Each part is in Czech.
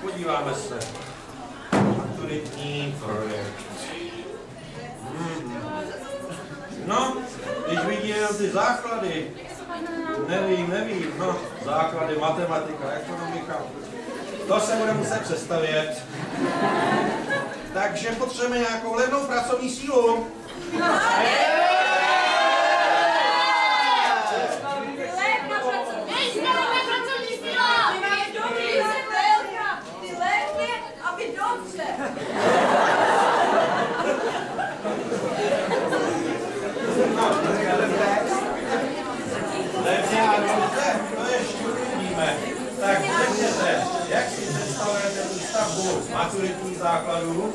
podíváme se. Maturitní projekt. No, když vidím ty základy, nevím, no, základy, matematika, ekonomika, to se bude muset přestavět. Takže potřebujeme nějakou levnou pracovní sílu. Levně a dobře, to ještě uvidíme. Tak řekněte, jak si představujete výstavbu maturitních základů?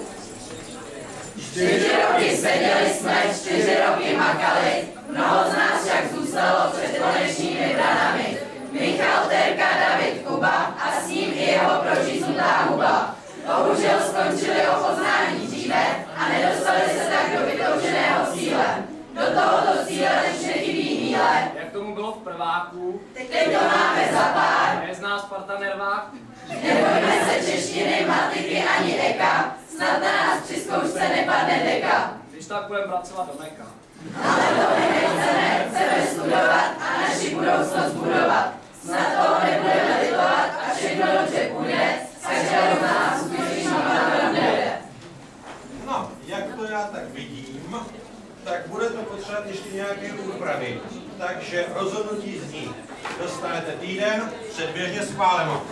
4 roky seděli jsme, 4 roky makali, mnoho z nás však zůstalo před konečnými branami. Michal, Terka, David, Kuba a s ním i jeho proříznutá huba. Bohužel skončili o poznání dříve a nedostali se tak do vytouženého cíle. Do tohoto cíle už nechybí míle. Jak tomu bylo v prváku? Teď to máme za pár. Nezná Sparta Nervák? Nebojme se češtiny, matiky ani eka. Snad na nás při zkoušce nepadne deka. Když tak budeme pracovat do Meka. Ale to my nechceme, chceme studovat a naši budoucnost budovat. Snad toho nebudeme litovat a všechno dobře půjde, každého z nás úspěšný panem nejde. No, jak to já tak vidím, tak bude to potřebovat ještě nějaké úpravy. Takže rozhodnutí zní, dostanete týden, předběžně schváleno.